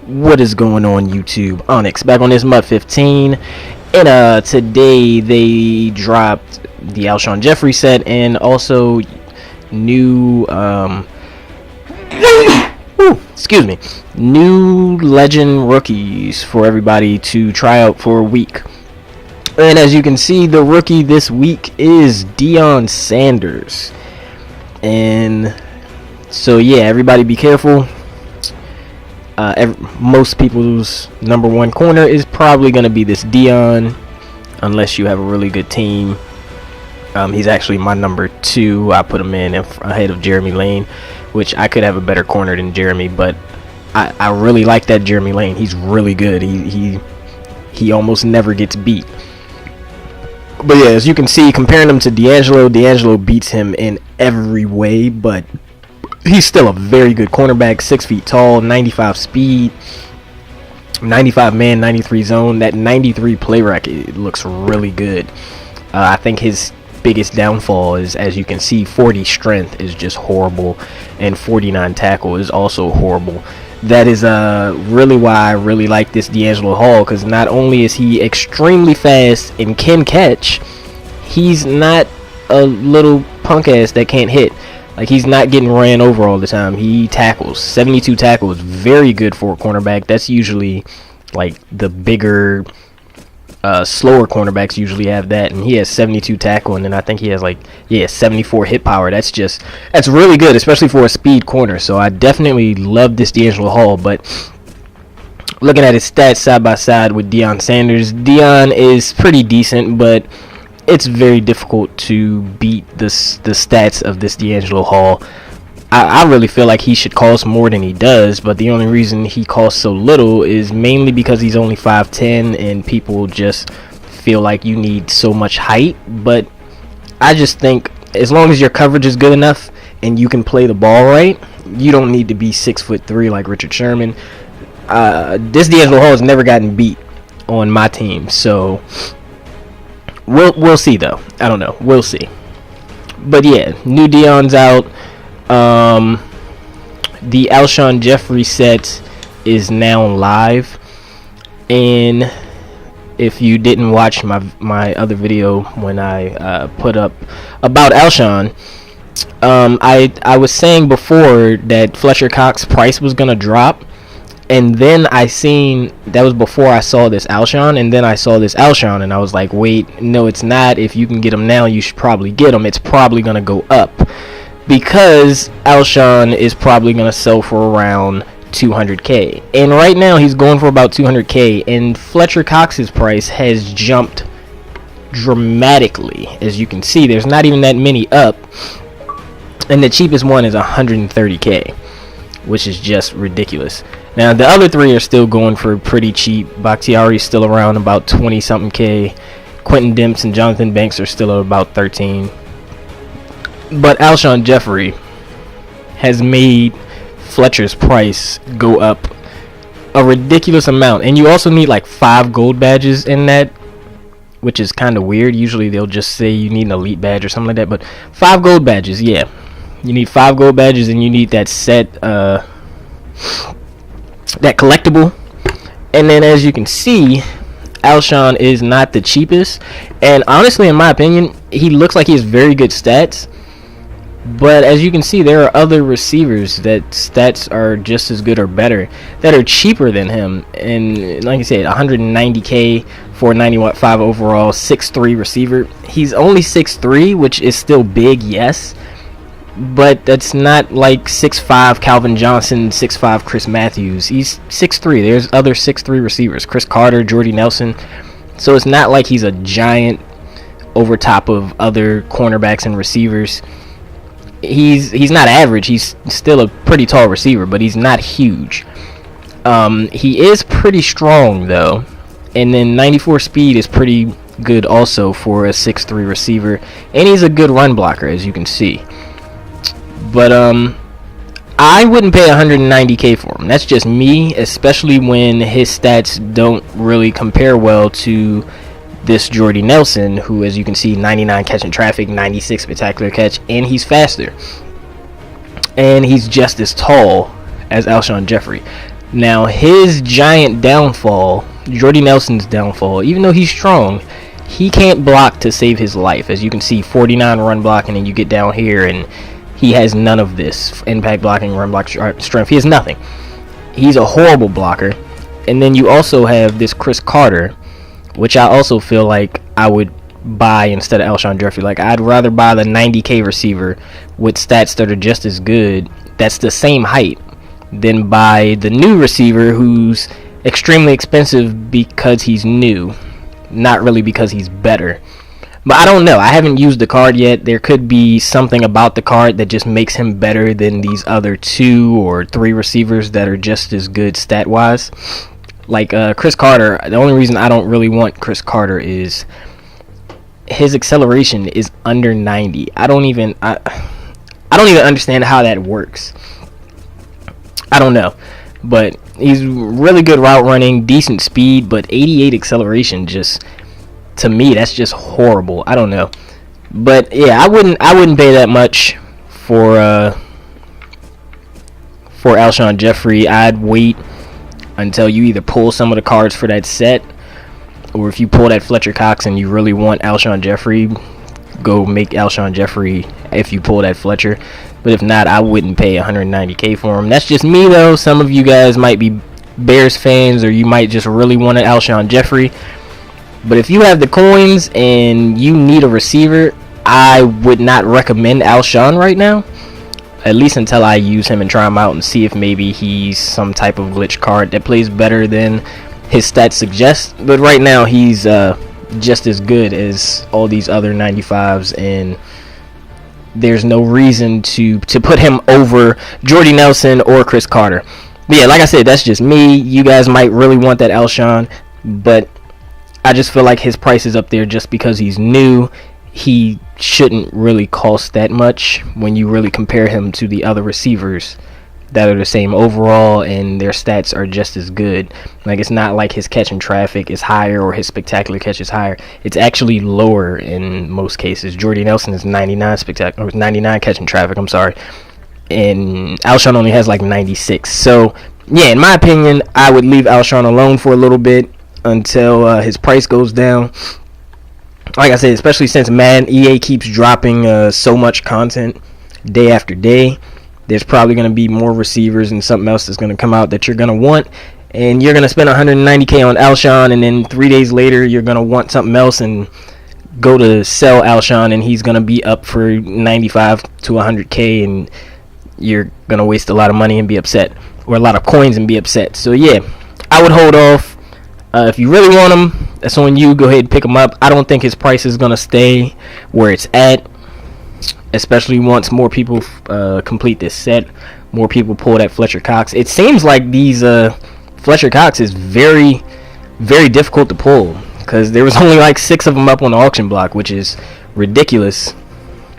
What is going on, YouTube? Onyx back on this Mud 15, and today they dropped the Alshon Jeffrey set and also new new legend rookies for everybody to try out for a week. And as you can see, the rookie this week is Deion Sanders, and so yeah, everybody be careful. Most people's number one corner is probably going to be this Deion, unless you have a really good team. He's actually my number 2. I put him in ahead of Jeremy Lane, which I could have a better corner than Jeremy, but I really like that Jeremy Lane. He's really good. He almost never gets beat. But yeah, as you can see, comparing him to D'Angelo beats him in every way, but he's still a very good cornerback, 6 feet tall, 95 speed, 95 man, 93 zone. That 93 play rec, it looks really good. I think his biggest downfall is, as you can see, 40 strength is just horrible, and 49 tackle is also horrible. That is really why I really like this D'Angelo Hall, because not only is he extremely fast and can catch, he's not a little punk ass that can't hit. Like, he's not getting ran over all the time. He tackles. 72 tackle is very good for a cornerback. That's usually, like, the bigger, slower cornerbacks usually have that. And he has 72 tackle, and then I think he has, 74 hit power. That's really good, especially for a speed corner. So I definitely love this D'Angelo Hall. But looking at his stats side by side with Deion Sanders, Deion is pretty decent, but it's very difficult to beat the stats of this D'Angelo Hall. I really feel like he should cost more than he does, but the only reason he costs so little is mainly because he's only 5'10", and people just feel like you need so much height. But I just think as long as your coverage is good enough and you can play the ball right, you don't need to be 6'3" like Richard Sherman. This D'Angelo Hall has never gotten beat on my team, so We'll see though. I don't know. We'll see. But yeah, new Deion's out. The Alshon Jeffrey set is now live, and if you didn't watch my other video when I put up about Alshon, I was saying before that Fletcher Cox's price was gonna drop. And then I seen, that was before I saw this Alshon, and then I saw this Alshon, and I was like, wait, no, it's not. If you can get him now, you should probably get him. It's probably going to go up, because Alshon is probably going to sell for around 200K. And right now, he's going for about 200K, and Fletcher Cox's price has jumped dramatically. As you can see, there's not even that many up, and the cheapest one is 130K, which is just ridiculous. Now, the other 3 are still going for pretty cheap. Bakhtiari is still around about 20-something K. Quentin Demps and Jonathan Banks are still at about 13. But Alshon Jeffrey has made Fletcher's price go up a ridiculous amount. And you also need like 5 gold badges in that, which is kind of weird. Usually they'll just say you need an elite badge or something like that. But 5 gold badges, yeah. You need 5 gold badges, and you need that set, that collectible. And then, as you can see, Alshon is not the cheapest, and honestly, in my opinion, he looks like he has very good stats. But as you can see, there are other receivers that stats are just as good or better that are cheaper than him. And like I said, 190K for 95 overall, 6'3" receiver. He's only 6'3", which is still big, yes, but that's not like 6'5" Calvin Johnson, 6'5" Chris Matthews. He's 6'3". There's other 6'3" receivers, Chris Carter, Jordy Nelson. So it's not like he's a giant over top of other cornerbacks and receivers. He's not average. He's still a pretty tall receiver, but he's not huge. He is pretty strong though, and then 94 speed is pretty good also for a 6'3" receiver, and he's a good run blocker, as you can see. But I wouldn't pay 190K for him. That's just me, especially when his stats don't really compare well to this Jordy Nelson, who, as you can see, 99 catching traffic, 96 spectacular catch, and he's faster. And he's just as tall as Alshon Jeffrey. Now, his giant downfall, Jordy Nelson's downfall, even though he's strong, he can't block to save his life. As you can see, 49 run blocking, and you get down here, and he has none of this impact blocking, run block strength. He has nothing. He's a horrible blocker. And then you also have this Chris Carter, which I also feel like I would buy instead of Alshon Jeffrey. Like, I'd rather buy the 90K receiver with stats that are just as good, that's the same height, than buy the new receiver who's extremely expensive because he's new, not really because he's better. But I don't know. I haven't used the card yet. There could be something about the card that just makes him better than these other 2 or 3 receivers that are just as good stat-wise. Like Chris Carter, the only reason I don't really want Chris Carter is his acceleration is under 90. I don't even understand how that works. I don't know, but he's really good route running, decent speed, but 88 acceleration, just to me, that's just horrible. I don't know, but yeah, I wouldn't pay that much for Alshon Jeffrey. I'd wait until you either pull some of the cards for that set, or if you pull that Fletcher Cox and you really want Alshon Jeffrey, go make Alshon Jeffrey if you pull that Fletcher. But if not, I wouldn't pay 190K for him. That's just me, though. Some of you guys might be Bears fans, or you might just really want an Alshon Jeffrey. But if you have the coins and you need a receiver, I would not recommend Alshon right now, at least until I use him and try him out and see if maybe he's some type of glitch card that plays better than his stats suggest. But right now, he's just as good as all these other 95s, and there's no reason to put him over Jordy Nelson or Chris Carter. But yeah, like I said, that's just me. You guys might really want that Alshon, but I just feel like his price is up there just because he's new. He shouldn't really cost that much when you really compare him to the other receivers that are the same overall, and their stats are just as good. Like, it's not like his catch in traffic is higher or his spectacular catch is higher. It's actually lower in most cases. Jordy Nelson is 99 catch in traffic, I'm sorry, and Alshon only has like 96. So yeah, in my opinion, I would leave Alshon alone for a little bit until his price goes down. Like I said, especially since Madden EA keeps dropping so much content day after day, there's probably going to be more receivers and something else that's going to come out that you're going to want, and you're going to spend 190K on Alshon, and then 3 days later you're going to want something else and go to sell Alshon, and he's going to be up for 95 to 100K, and you're going to waste a lot of money and be upset, or a lot of coins and be upset. So yeah, I would hold off. If you really want him, that's on you. Go ahead and pick him up. I don't think his price is going to stay where it's at, especially once more people complete this set, more people pull that Fletcher Cox. It seems like these Fletcher Cox is very, very difficult to pull, because there was only like 6 of them up on the auction block, which is ridiculous.